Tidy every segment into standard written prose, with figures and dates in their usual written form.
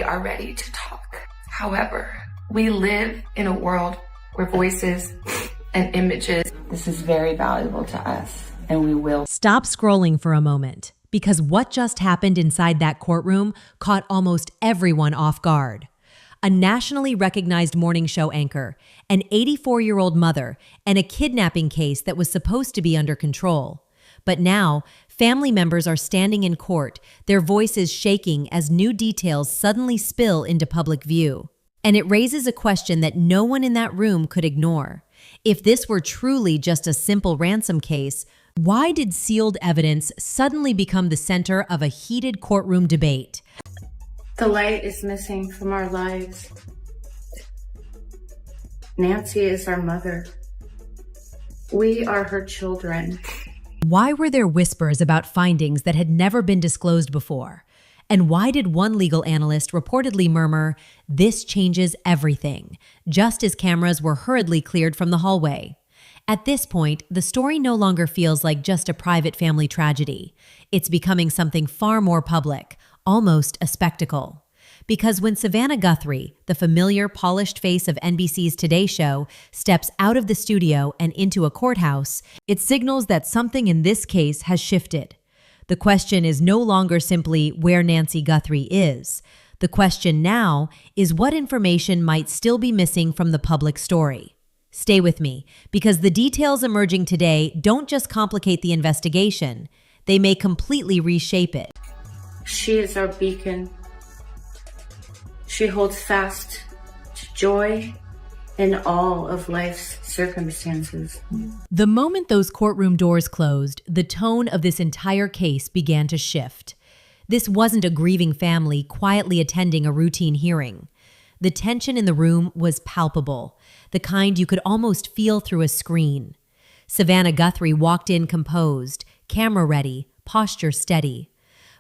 we are ready to talk. However, we live in a world where voices and images. This is very valuable to us, and we will. Stop scrolling for a moment, because what just happened inside that courtroom caught almost everyone off guard. A nationally recognized morning show anchor, an 84-year-old mother, and a kidnapping case that was supposed to be under control. But now, family members are standing in court, their voices shaking as new details suddenly spill into public view. And it raises a question that no one in that room could ignore. If this were truly just a simple ransom case, why did sealed evidence suddenly become the center of a heated courtroom debate? The light is missing from our lives. Nancy is our mother. We are her children. Why were there whispers about findings that had never been disclosed before? And why did one legal analyst reportedly murmur, "This changes everything," just as cameras were hurriedly cleared from the hallway? At this point, the story no longer feels like just a private family tragedy. It's becoming something far more public, almost a spectacle. Because when Savannah Guthrie, the familiar, polished face of NBC's Today Show, steps out of the studio and into a courthouse, it signals that something in this case has shifted. The question is no longer simply where Nancy Guthrie is. The question now is what information might still be missing from the public story. Stay with me, because the details emerging today don't just complicate the investigation, they may completely reshape it. She is our beacon. She holds fast to joy in all of life's circumstances. The moment those courtroom doors closed, the tone of this entire case began to shift. This wasn't a grieving family quietly attending a routine hearing. The tension in the room was palpable, the kind you could almost feel through a screen. Savannah Guthrie walked in composed, camera ready, posture steady.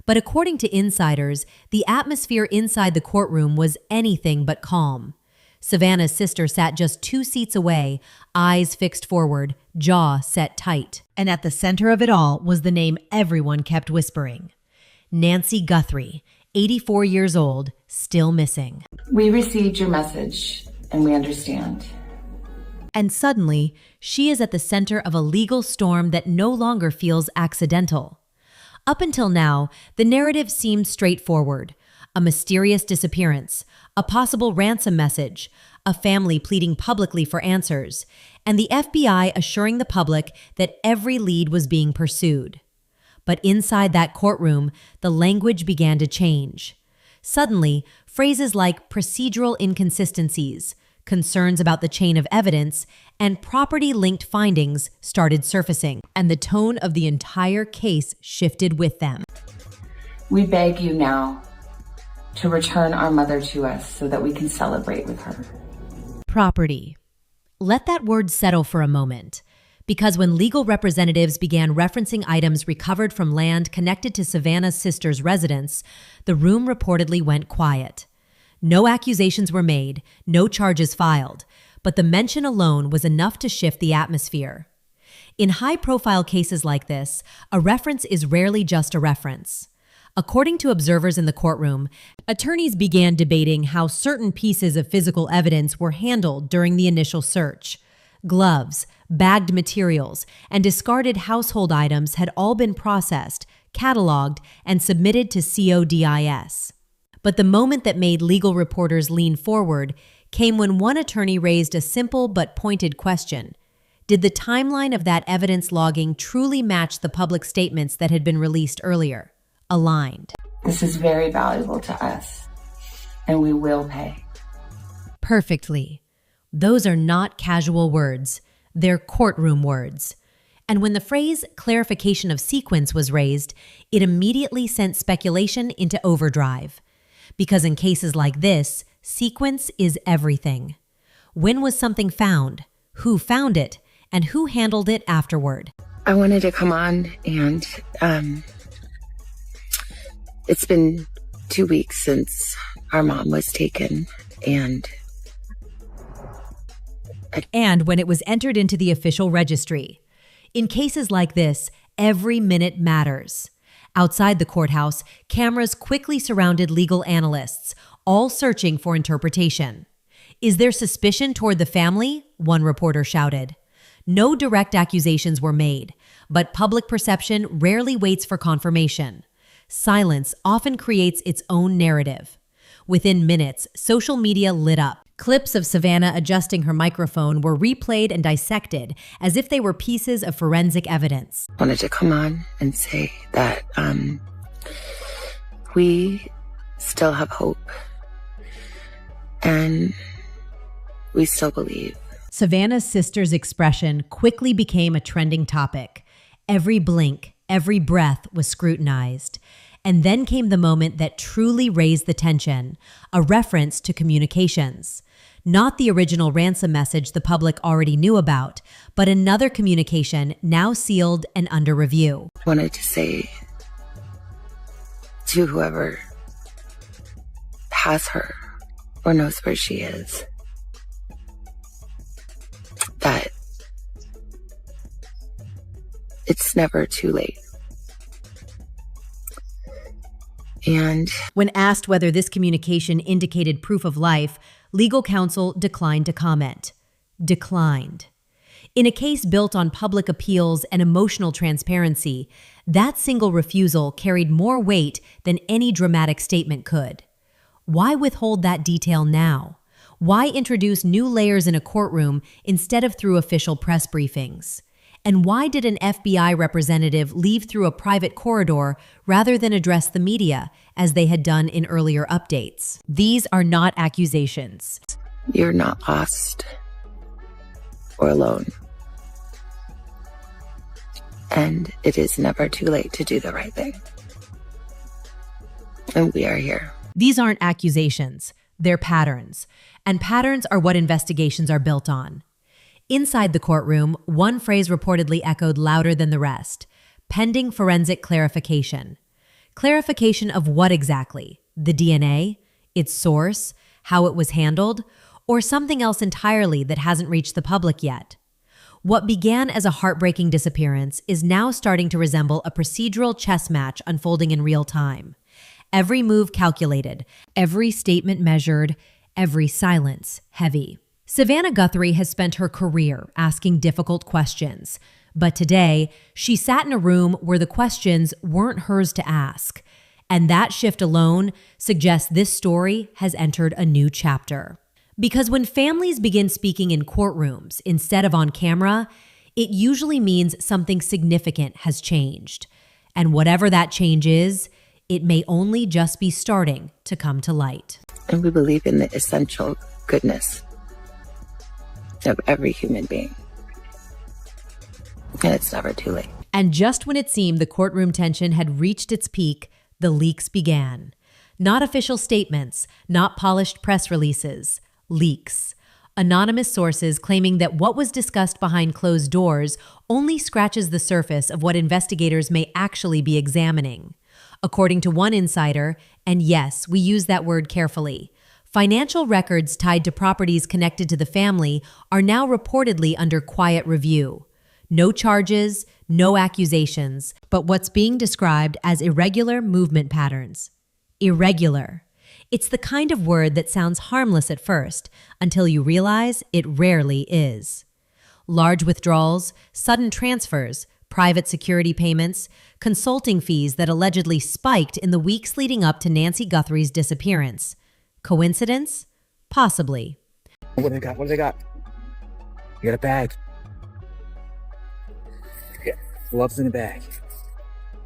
But according to insiders, the atmosphere inside the courtroom was anything but calm. Savannah's sister sat just 2 seats away, eyes fixed forward, jaw set tight. And at the center of it all was the name everyone kept whispering. Nancy Guthrie, 84 years old, still missing. We received your message, and we understand. And suddenly, she is at the center of a legal storm that no longer feels accidental. Up until now, the narrative seemed straightforward. A mysterious disappearance, a possible ransom message, a family pleading publicly for answers, and the FBI assuring the public that every lead was being pursued. But inside that courtroom, the language began to change. Suddenly, phrases like procedural inconsistencies, concerns about the chain of evidence, and property-linked findings started surfacing, and the tone of the entire case shifted with them. We beg you now to return our mother to us so that we can celebrate with her. Property. Let that word settle for a moment, because when legal representatives began referencing items recovered from land connected to Savannah's sister's residence, the room reportedly went quiet. No accusations were made, no charges filed, but the mention alone was enough to shift the atmosphere. In high-profile cases like this, a reference is rarely just a reference. According to observers in the courtroom, attorneys began debating how certain pieces of physical evidence were handled during the initial search. Gloves, bagged materials, and discarded household items had all been processed, cataloged, and submitted to CODIS. But the moment that made legal reporters lean forward came when one attorney raised a simple but pointed question. Did the timeline of that evidence logging truly match the public statements that had been released earlier? Aligned. This is very valuable to us, and we will pay. Perfectly. Those are not casual words. They're courtroom words. And when the phrase clarification of sequence was raised, it immediately sent speculation into overdrive. Because in cases like this, sequence is everything. When was something found? Who found it? And who handled it afterward? I wanted to come on and it's been 2 weeks since our mom was taken, and when it was entered into the official registry. In cases like this, every minute matters. Outside the courthouse, cameras quickly surrounded legal analysts, all searching for interpretation. "Is there suspicion toward the family?" one reporter shouted. No direct accusations were made, but public perception rarely waits for confirmation. Silence often creates its own narrative. Within minutes, social media lit up. Clips of Savannah adjusting her microphone were replayed and dissected as if they were pieces of forensic evidence. I wanted to come on and say that we still have hope and we still believe. Savannah's sister's expression quickly became a trending topic. Every blink, every breath was scrutinized. And then came the moment that truly raised the tension, a reference to communications. Not the original ransom message the public already knew about, but another communication now sealed and under review. I wanted to say to whoever has her or knows where she is that it's never too late. And when asked whether this communication indicated proof of life, legal counsel declined to comment. Declined. In a case built on public appeals and emotional transparency, that single refusal carried more weight than any dramatic statement could. Why withhold that detail now? Why introduce new layers in a courtroom instead of through official press briefings? And why did an FBI representative leave through a private corridor rather than address the media, as they had done in earlier updates? These are not accusations. You're not lost or alone. And it is never too late to do the right thing. And we are here. These aren't accusations, they're patterns. And patterns are what investigations are built on. Inside the courtroom, one phrase reportedly echoed louder than the rest: pending forensic clarification. Clarification of what exactly? The DNA? Its source? How it was handled? Or something else entirely that hasn't reached the public yet? What began as a heartbreaking disappearance is now starting to resemble a procedural chess match unfolding in real time. Every move calculated, every statement measured, every silence heavy. Savannah Guthrie has spent her career asking difficult questions, but today she sat in a room where the questions weren't hers to ask. And that shift alone suggests this story has entered a new chapter. Because when families begin speaking in courtrooms instead of on camera, it usually means something significant has changed. And whatever that change is, it may only just be starting to come to light. And we believe in the essential goodness of every human being. And it's never too late. And just when it seemed the courtroom tension had reached its peak, the leaks began. Not official statements, not polished press releases, leaks. Anonymous sources claiming that what was discussed behind closed doors only scratches the surface of what investigators may actually be examining. According to one insider, and yes, we use that word carefully, financial records tied to properties connected to the family are now reportedly under quiet review. No charges, no accusations, but what's being described as irregular movement patterns. Irregular. It's the kind of word that sounds harmless at first, until you realize it rarely is. Large withdrawals, sudden transfers, private security payments, consulting fees that allegedly spiked in the weeks leading up to Nancy Guthrie's disappearance. Coincidence? Possibly. What do they got? What do they got? You got a bag. Yeah, gloves in a bag.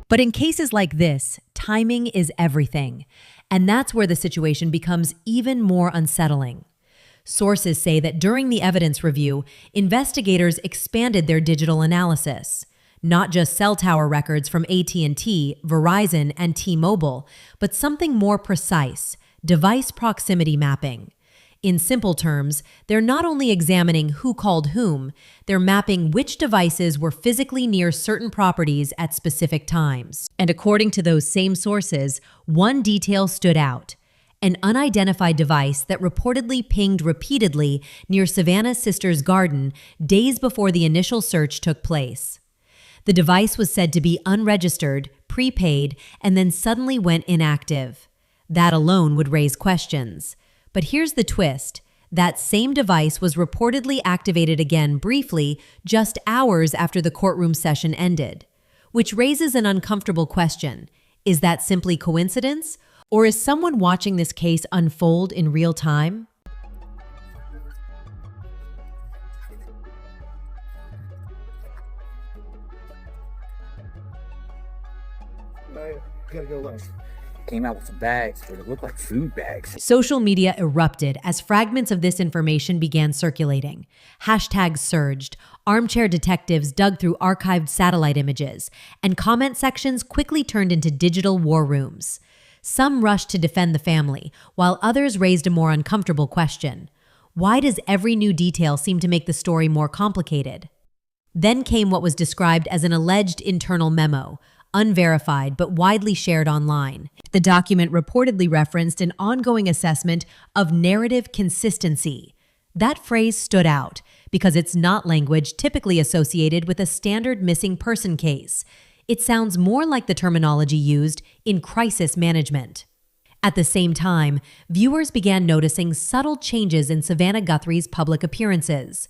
But in cases like this, timing is everything. And that's where the situation becomes even more unsettling. Sources say that during the evidence review, investigators expanded their digital analysis. Not just cell tower records from AT&T, Verizon, and T-Mobile, but something more precise: device proximity mapping. In simple terms, they're not only examining who called whom, they're mapping which devices were physically near certain properties at specific times. And according to those same sources, one detail stood out: an unidentified device that reportedly pinged repeatedly near Savannah's sister's garden days before the initial search took place. The device was said to be unregistered, prepaid, and then suddenly went inactive. That alone would raise questions. But here's the twist. That same device was reportedly activated again briefly just hours after the courtroom session ended, which raises an uncomfortable question. Is that simply coincidence? Or is someone watching this case unfold in real time? Gotta go look. Came out with some bags, but it looked like food bags. Social media erupted as fragments of this information began circulating. Hashtags surged, armchair detectives dug through archived satellite images, and comment sections quickly turned into digital war rooms. Some rushed to defend the family, while others raised a more uncomfortable question. Why does every new detail seem to make the story more complicated? Then came what was described as an alleged internal memo, unverified but widely shared online. The document reportedly referenced an ongoing assessment of narrative consistency. That phrase stood out because it's not language typically associated with a standard missing person case. It sounds more like the terminology used in crisis management. At the same time, viewers began noticing subtle changes in Savannah Guthrie's public appearances.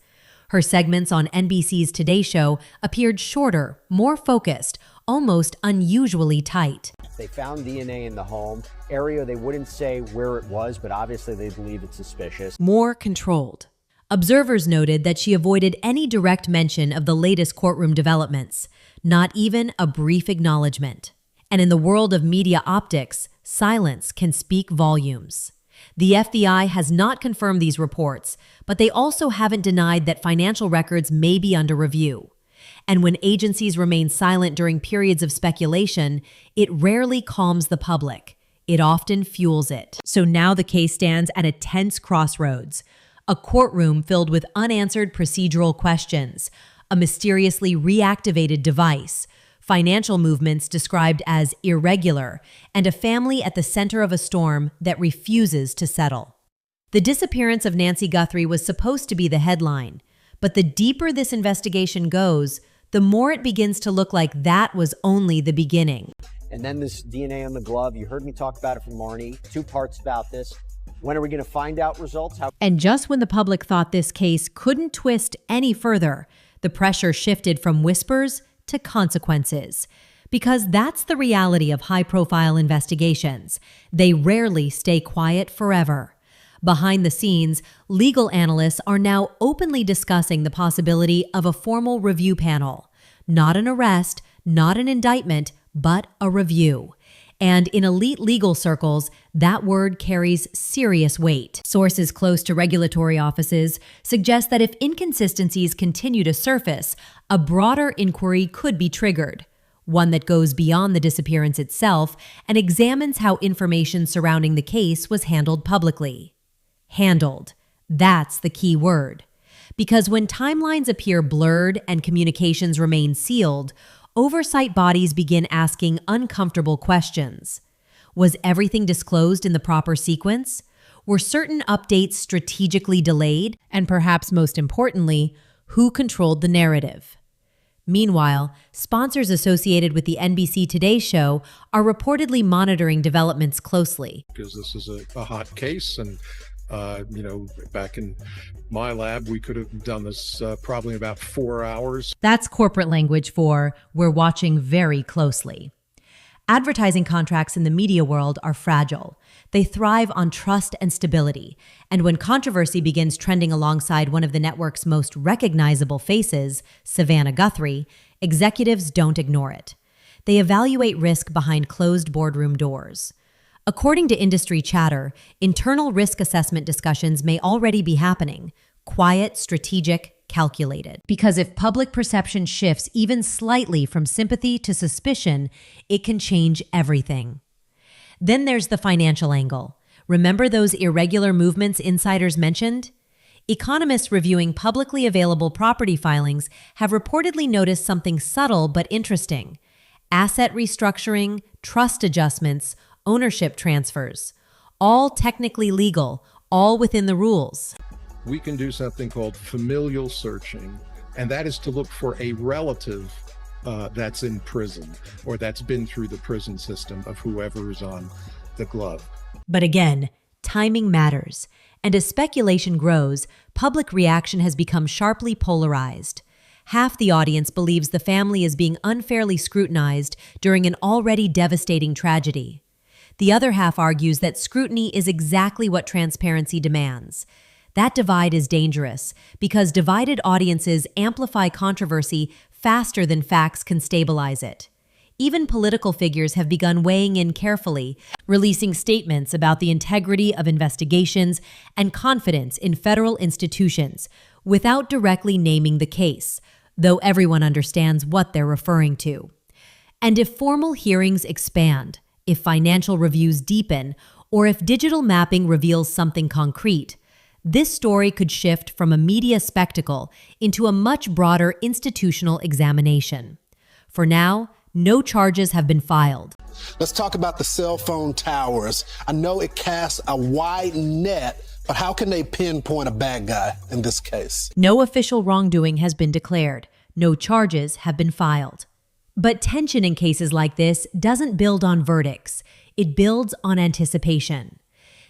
Her segments on NBC's Today Show appeared shorter, more focused, almost unusually tight. They found DNA in the home area. They wouldn't say where it was, but obviously they believe it's suspicious. More controlled. Observers noted that she avoided any direct mention of the latest courtroom developments, not even a brief acknowledgement. And in the world of media optics, silence can speak volumes. The FBI has not confirmed these reports, but they also haven't denied that financial records may be under review. And when agencies remain silent during periods of speculation, it rarely calms the public. It often fuels it. So now the case stands at a tense crossroads. A courtroom filled with unanswered procedural questions, a mysteriously reactivated device, financial movements described as irregular, and a family at the center of a storm that refuses to settle. The disappearance of Nancy Guthrie was supposed to be the headline, but the deeper this investigation goes, the more it begins to look like that was only the beginning. And then this DNA on the glove, you heard me talk about it from Marnie. 2 parts about this. When are we going to find out results? And just when the public thought this case couldn't twist any further, the pressure shifted from whispers to consequences. Because that's the reality of high-profile investigations. They rarely stay quiet forever. Behind the scenes, legal analysts are now openly discussing the possibility of a formal review panel. Not an arrest, not an indictment, but a review. And in elite legal circles, that word carries serious weight. Sources close to regulatory offices suggest that if inconsistencies continue to surface, a broader inquiry could be triggered. One that goes beyond the disappearance itself and examines how information surrounding the case was handled publicly. Handled. That's the key word. Because when timelines appear blurred and communications remain sealed, oversight bodies begin asking uncomfortable questions. Was everything disclosed in the proper sequence? Were certain updates strategically delayed? And perhaps most importantly, who controlled the narrative? Meanwhile, sponsors associated with the NBC Today Show are reportedly monitoring developments closely. Because this is a hot case, and back in my lab, we could have done this probably in about 4 hours. That's corporate language for we're watching very closely. Advertising contracts in the media world are fragile. They thrive on trust and stability. And when controversy begins trending alongside one of the network's most recognizable faces, Savannah Guthrie, executives don't ignore it. They evaluate risk behind closed boardroom doors. According to industry chatter, internal risk assessment discussions may already be happening, quiet, strategic, calculated. Because if public perception shifts even slightly from sympathy to suspicion, it can change everything. Then there's the financial angle. Remember those irregular movements insiders mentioned? Economists reviewing publicly available property filings have reportedly noticed something subtle but interesting. Asset restructuring, trust adjustments, ownership transfers, all technically legal, all within the rules. We can do something called familial searching, and that is to look for a relative that's in prison or that's been through the prison system of whoever is on the glove. But again, timing matters, and as speculation grows, public reaction has become sharply polarized. Half the audience believes the family is being unfairly scrutinized during an already devastating tragedy. The other half argues that scrutiny is exactly what transparency demands. That divide is dangerous because divided audiences amplify controversy faster than facts can stabilize it. Even political figures have begun weighing in carefully, releasing statements about the integrity of investigations and confidence in federal institutions without directly naming the case, though everyone understands what they're referring to. And if formal hearings expand, if financial reviews deepen, or if digital mapping reveals something concrete, this story could shift from a media spectacle into a much broader institutional examination. For now, no charges have been filed. Let's talk about the cell phone towers. I know it casts a wide net, but how can they pinpoint a bad guy in this case? No official wrongdoing has been declared. No charges have been filed. But tension in cases like this doesn't build on verdicts. It builds on anticipation.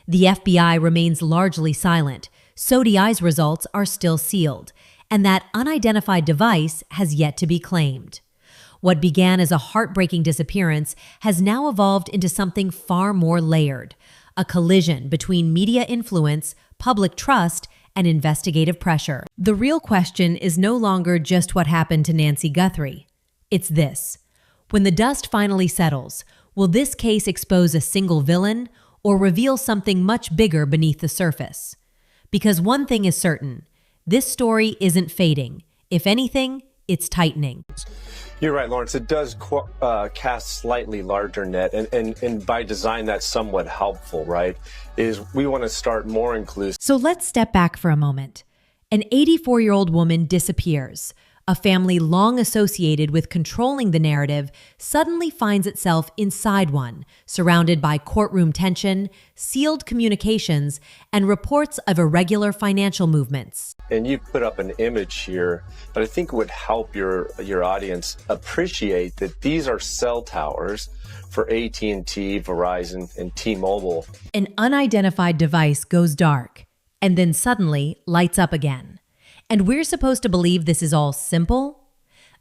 The FBI remains largely silent. SODI's results are still sealed, and that unidentified device has yet to be claimed. What began as a heartbreaking disappearance has now evolved into something far more layered, a collision between media influence, public trust, and investigative pressure. The real question is no longer just what happened to Nancy Guthrie. It's this: when the dust finally settles, will this case expose a single villain or reveal something much bigger beneath the surface? Because one thing is certain, this story isn't fading. If anything, it's tightening. You're right, Lawrence. It does cast slightly larger net, and by design, that's somewhat helpful, right? Is we want to start more inclusive. So let's step back for a moment. An 84-year-old woman disappears. A family long associated with controlling the narrative suddenly finds itself inside one, surrounded by courtroom tension, sealed communications, and reports of irregular financial movements. And you put up an image here, but I think it would help your audience appreciate that these are cell towers for AT&T, Verizon, and T-Mobile. An unidentified device goes dark, and then suddenly lights up again. And we're supposed to believe this is all simple?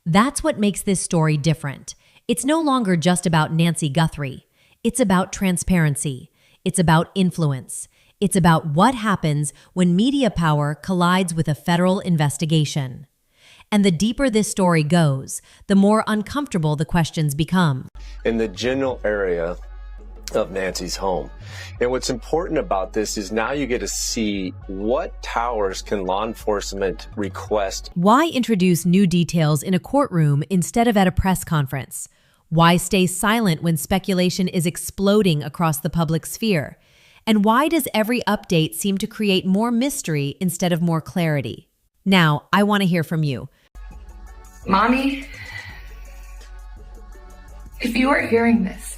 That's what makes this story different. It's no longer just about Nancy Guthrie. It's about transparency. It's about influence. It's about what happens when media power collides with a federal investigation. And the deeper this story goes, the more uncomfortable the questions become. In the general area of Nancy's home. And what's important about this is now you get to see what towers can law enforcement request. Why introduce new details in a courtroom instead of at a press conference? Why stay silent when speculation is exploding across the public sphere? And why does every update seem to create more mystery instead of more clarity? Now, I want to hear from you. Mommy, if you are hearing this,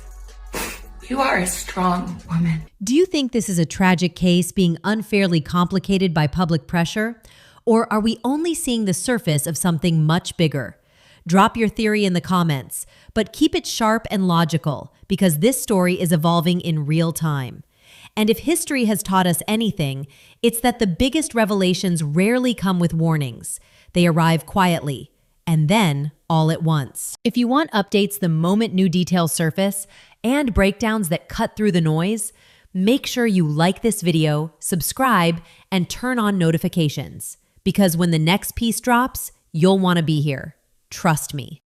you are a strong woman. Do you think this is a tragic case being unfairly complicated by public pressure? Or are we only seeing the surface of something much bigger? Drop your theory in the comments, but keep it sharp and logical because this story is evolving in real time. And if history has taught us anything, it's that the biggest revelations rarely come with warnings. They arrive quietly, and then all at once. If you want updates the moment new details surface and breakdowns that cut through the noise, make sure you like this video, subscribe, and turn on notifications. Because when the next piece drops, you'll want to be here. Trust me.